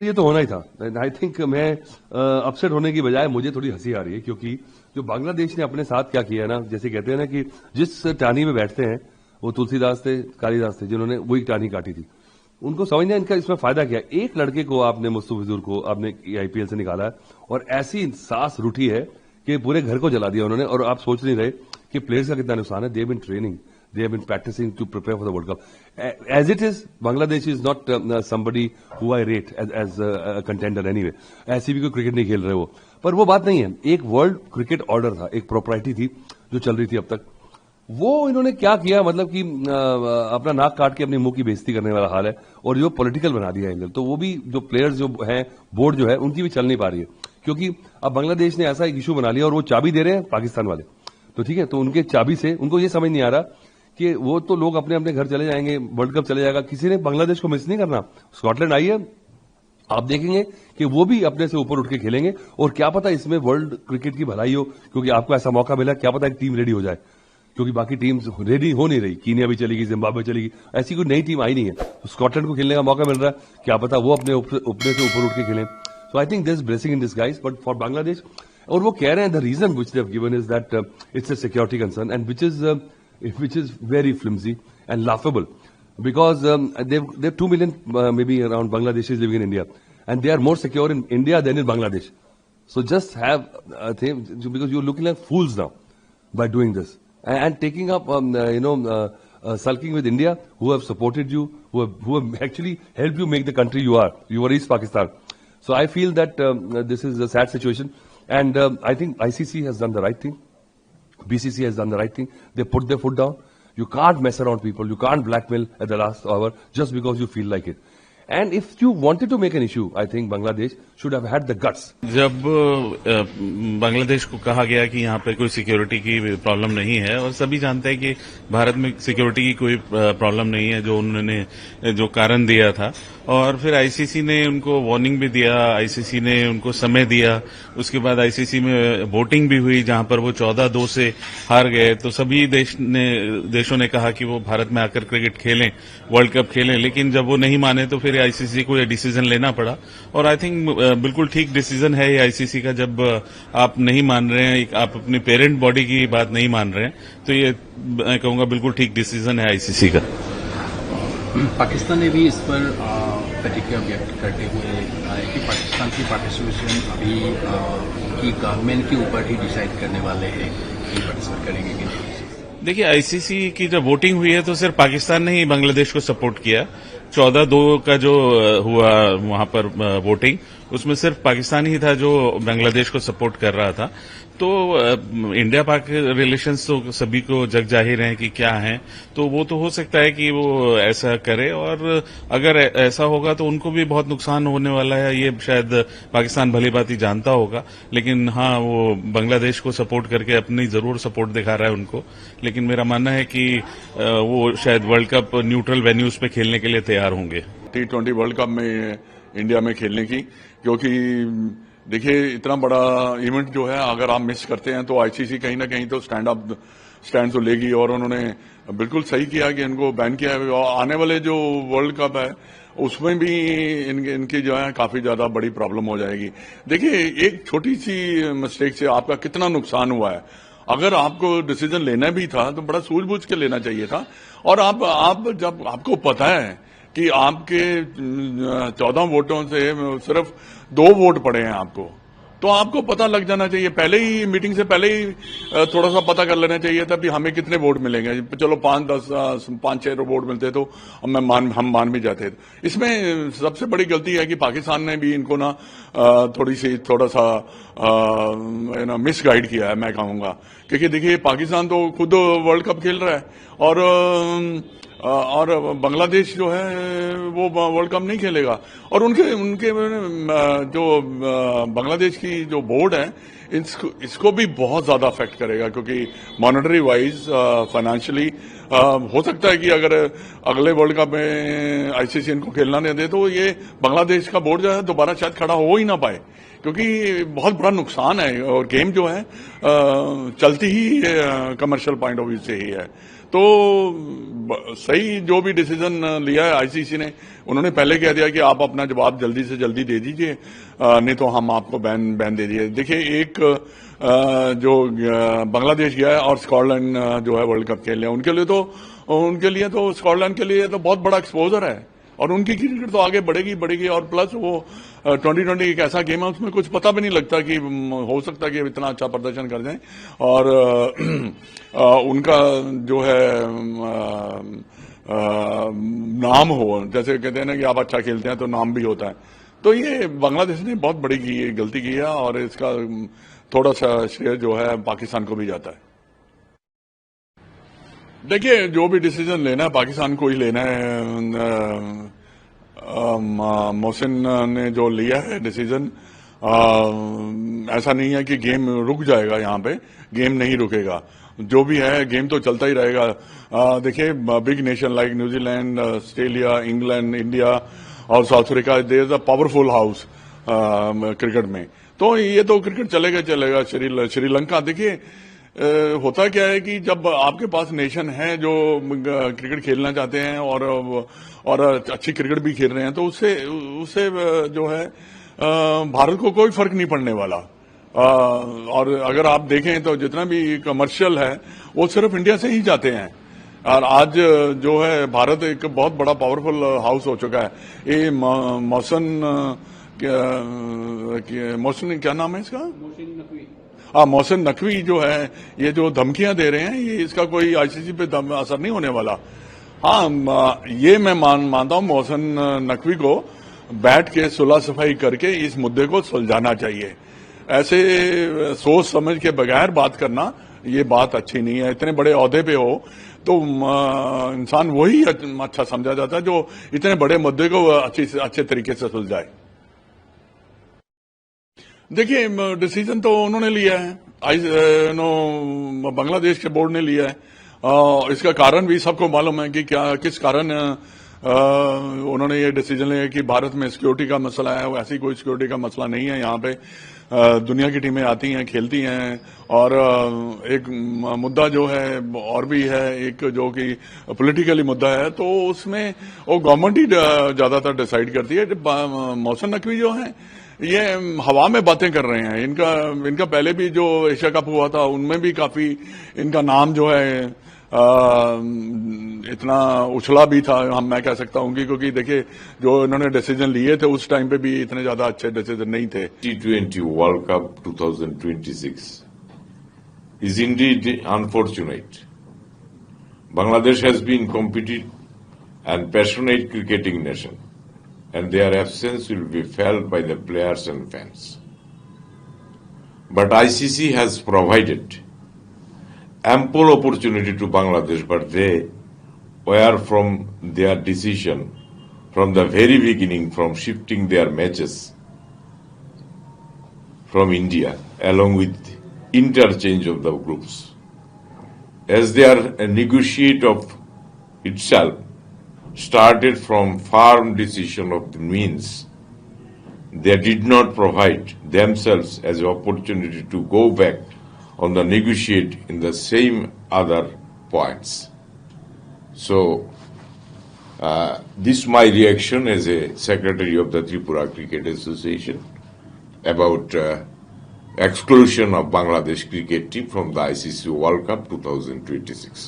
ये तो होना ही था। आई थिंक मैं अपसेट होने की बजाय मुझे थोड़ी हंसी आ रही है, क्योंकि जो बांग्लादेश ने अपने साथ क्या किया है ना, जैसे कहते हैं ना कि जिस टानी में बैठते हैं वो तुलसीदास थे, कालिदास थे, जिन्होंने वही टानी काटी थी। उनको समझना इनका इसमें फायदा क्या है। एक लड़के को आपने, मुस्तफिजुर को आपने आईपीएल से निकाला है और ऐसी सांस रूठी है कि पूरे घर को जला दिया उन्होंने। और आप सोच नहीं रहे कि प्लेयर्स का कितना नुकसान है। They have been training, they have been practicing to prepare for the World Cup. As it is, Bangladesh is not somebody who I rate as a contender anyway. ऐसी भी कोई क्रिकेट नहीं खेल रहे वो, पर वो बात नहीं है। एक वर्ल्ड क्रिकेट ऑर्डर था, एक प्रोपराइटी थी जो चल रही थी अब तक। वो इन्होंने क्या किया, मतलब कि अपना नाक काट के अपने मुंह की बेइज्जती करने वाला हाल है और जो पॉलिटिकल बना दिया एंगल। तो वो भी जो प्लेयर्स जो है, बोर्ड जो है, उनकी भी चल नहीं पा रही है, क्योंकि अब बांग्लादेश ने ऐसा एक इशू बना लिया और वो चाबी दे रहे हैं पाकिस्तान वाले। तो ठीक है, तो उनके चाबी से उनको ये समझ नहीं आ रहा कि वो तो लोग अपने अपने घर चले जाएंगे, वर्ल्ड कप चले जाएगा, किसी ने बांग्लादेश को मिस नहीं करना। स्कॉटलैंड आई है, आप देखेंगे कि वो भी अपने से ऊपर उठ के खेलेंगे और क्या पता इसमें वर्ल्ड क्रिकेट की भलाई हो, क्योंकि आपको ऐसा मौका मिला, क्या पता एक टीम रेडी हो जाए, क्योंकि बाकी टीम्स रेडी हो नहीं रही। कीनिया भी चलेगी, जिम्बाब्वे चलेगी, ऐसी कोई नई टीम आई नहीं है। तो स्कॉटलैंड को खेलने का मौका मिल रहा है, क्या पता वो अपने से ऊपर उठ के खेलें। So I think this blessing in this guys, but for Bangladesh, और वो कह रहे हैं the reason which they have given is that it's a security concern, and which is very flimsy and laughable, because they've 2 million maybe around Bangladeshis living in India, and they are more secure in India than in Bangladesh. So just have a thing, because you're looking like fools now by doing this and taking up sulking with India, who have supported you, who have actually helped you make the country you are. You are East Pakistan. So I feel that this is a sad situation, and I think ICC has done the right thing. BCC has done the right thing. They put their foot down. You can't mess around people. You can't blackmail at the last hour just because you feel like it. And if you wanted to make an issue, I think Bangladesh should have had the guts. जब बांग्लादेश को कहा गया कि यहाँ पे कोई security की problem नहीं है, और सभी जानते हैं कि भारत में सिक्योरिटी की कोई प्रॉब्लम नहीं है, जो उन्होंने जो कारण दिया था, और फिर आईसीसी ने उनको वार्निंग भी दिया, आईसीसी ने उनको समय दिया, उसके बाद आईसीसी में वोटिंग भी हुई जहां पर वो 14-2 से हार गए। तो सभी देशों ने कहा कि वो भारत में आकर क्रिकेट खेलें, वर्ल्ड कप खेलें, लेकिन जब वो नहीं माने तो फिर आईसीसी को ये डिसीजन लेना पड़ा। और आई थिंक बिल्कुल ठीक डिसीजन है ये आईसीसी का। जब आप नहीं मान रहे हैं, आप अपनी पेरेंट बॉडी की बात नहीं मान रहे हैं, तो ये मैं कहूंगा बिल्कुल ठीक डिसीजन है आईसीसी का। पाकिस्तान ने भी इस पर प्रतिक्रिया व्यक्त करते हुए बताया कि पाकिस्तान की पार्टिसिपेशन अभी की गवर्नमेंट के ऊपर ही डिसाइड करने वाले हैं कि पार्टिसिपेट करेंगे कि नहीं। देखिए, आईसीसी की जब वोटिंग हुई है तो सिर्फ पाकिस्तान ने ही बांग्लादेश को सपोर्ट किया। 14-2 का जो हुआ वहां पर वोटिंग, उसमें सिर्फ पाकिस्तान ही था जो बांग्लादेश को सपोर्ट कर रहा था। तो इंडिया पाक रिलेशंस तो सभी को जग जाहिर है कि क्या है, तो वो तो हो सकता है कि वो ऐसा करे, और अगर ऐसा होगा तो उनको भी बहुत नुकसान होने वाला है। ये शायद पाकिस्तान भली भांति जानता होगा, लेकिन हाँ, वो बांग्लादेश को सपोर्ट करके अपनी जरूर सपोर्ट दिखा रहा है उनको। लेकिन मेरा मानना है कि वो शायद वर्ल्ड कप न्यूट्रल वेन्यूज पे खेलने के लिए तैयार होंगे। T20 वर्ल्ड कप में इंडिया में खेलने की, क्योंकि देखिए इतना बड़ा इवेंट जो है अगर आप मिस करते हैं तो आईसीसी कहीं ना कहीं तो स्टैंड तो लेगी, और उन्होंने बिल्कुल सही किया कि इनको बैन किया है। और आने वाले जो वर्ल्ड कप है उसमें भी इनकी जो है काफी ज्यादा बड़ी प्रॉब्लम हो जाएगी। देखिए, एक छोटी सी मिस्टेक से आपका कितना नुकसान हुआ है। अगर आपको डिसीजन लेना भी था तो बड़ा सूझबूझ के लेना चाहिए था। और आप जब आपको पता है कि आपके 14 वोटों से सिर्फ 2 वोट पड़े हैं आपको, तो आपको पता लग जाना चाहिए पहले ही, मीटिंग से पहले ही थोड़ा सा पता कर लेना चाहिए था कि हमें कितने वोट मिलेंगे। चलो 5-6 वोट मिलते तो हम मान भी जाते। इसमें सबसे बड़ी गलती है कि पाकिस्तान ने भी इनको ना थोड़ा सा मिस गाइड किया है, मैं कहूंगा। क्योंकि देखिए, पाकिस्तान तो खुद वर्ल्ड कप खेल रहा है और बांग्लादेश जो है वो वर्ल्ड कप नहीं खेलेगा। और उनके जो बांग्लादेश की जो बोर्ड है, इसको भी बहुत ज्यादा अफेक्ट करेगा, क्योंकि मॉनेटरी वाइज, फाइनेंशियली हो सकता है कि अगर अगले वर्ल्ड कप में आईसीसी इनको खेलना नहीं दे तो ये बांग्लादेश का बोर्ड जो है दोबारा शायद खड़ा हो ही ना पाए, क्योंकि बहुत बड़ा नुकसान है। और गेम जो है चलती ही कमर्शियल पॉइंट ऑफ व्यू से ही है। तो सही जो भी डिसीजन लिया है आईसीसी ने, उन्होंने पहले कह दिया कि आप अपना जवाब जल्दी से जल्दी दे दीजिए, नहीं तो हम आपको बैन दे दिए। देखिए, एक जो बांग्लादेश गया है और स्कॉटलैंड जो है वर्ल्ड कप खेल लिया, उनके लिए तो स्कॉटलैंड के लिए तो बहुत बड़ा एक्सपोजर है और उनकी क्रिकेट तो आगे बढ़ेगी और प्लस वो 2020 एक ऐसा गेम है, उसमें कुछ पता भी नहीं लगता कि हो सकता है कि इतना अच्छा प्रदर्शन कर जाए और उनका जो है नाम हो, जैसे कहते हैं ना कि आप अच्छा खेलते हैं तो नाम भी होता है। तो ये बांग्लादेश ने बहुत बड़ी गलती की है और इसका थोड़ा सा श्रेय जो है पाकिस्तान को भी जाता है। देखिए, जो भी डिसीजन लेना है पाकिस्तान को ही लेना है। मोहसिन ने जो लिया है डिसीजन, ऐसा नहीं है कि गेम रुक जाएगा, यहाँ पे गेम नहीं रुकेगा, जो भी है गेम तो चलता ही रहेगा। देखिए, big nation like New Zealand, Australia, England, India और South Africa, there is a powerful house cricket में, तो ये तो क्रिकेट चलेगा। श्रीलंका, देखिए होता क्या है कि जब आपके पास नेशन है जो क्रिकेट खेलना चाहते हैं और अच्छी क्रिकेट भी खेल रहे हैं, तो उससे जो है भारत को कोई फर्क नहीं पड़ने वाला। और अगर आप देखें तो जितना भी कमर्शियल है वो सिर्फ इंडिया से ही जाते हैं और आज जो है भारत एक बहुत बड़ा पावरफुल हाउस हो चुका है। ये मोहसिन क्या नाम है इसका? मोहसिन नकवी जो है, ये जो धमकियां दे रहे हैं, ये इसका कोई आईसीसी पे असर नहीं होने वाला। हाँ, ये मैं मानता हूं मोहसिन नकवी को बैठ के सुलह सफाई करके इस मुद्दे को सुलझाना चाहिए। ऐसे सोच समझ के बगैर बात करना, ये बात अच्छी नहीं है। इतने बड़े ओहदे पे हो तो इंसान वही अच्छा समझा जाता है जो इतने बड़े मुद्दे को अच्छे तरीके से सुलझाए। देखिए, डिसीजन तो उन्होंने लिया है, बांग्लादेश के बोर्ड ने लिया है। इसका कारण भी सबको मालूम है कि किस कारण उन्होंने ये डिसीजन लिया कि भारत में सिक्योरिटी का मसला है। ऐसी कोई सिक्योरिटी का मसला नहीं है। यहाँ पे दुनिया की टीमें आती हैं, खेलती हैं और एक मुद्दा जो है और भी है, एक जो कि पॉलिटिकली मुद्दा है, तो उसमें वो गवर्नमेंट ही ज्यादातर डिसाइड करती है। मोहसिन नकवी जो है ये हवा में बातें कर रहे हैं। इनका पहले भी जो एशिया कप हुआ था उनमें भी काफी इनका नाम जो है इतना उछला भी था, मैं कह सकता हूं, क्योंकि देखिए जो इन्होंने डिसीजन लिए थे उस टाइम पे भी इतने ज्यादा अच्छे डिसीजन नहीं थे। T20 World Cup 2026 is indeed unfortunate. Bangladesh has been competitive and passionate cricketing nation, and their absence will be felt by the players and fans. But ICC has provided ample opportunity to Bangladesh, but they were from their decision from the very beginning, from shifting their matches from India along with interchange of the groups. As their negotiate of itself started from firm decision of the means, they did not provide themselves as an opportunity to go back on the negotiate in the same other points. So, this my reaction as a secretary of the Tripura Cricket Association about exclusion of Bangladesh cricket team from the ICC World Cup 2026.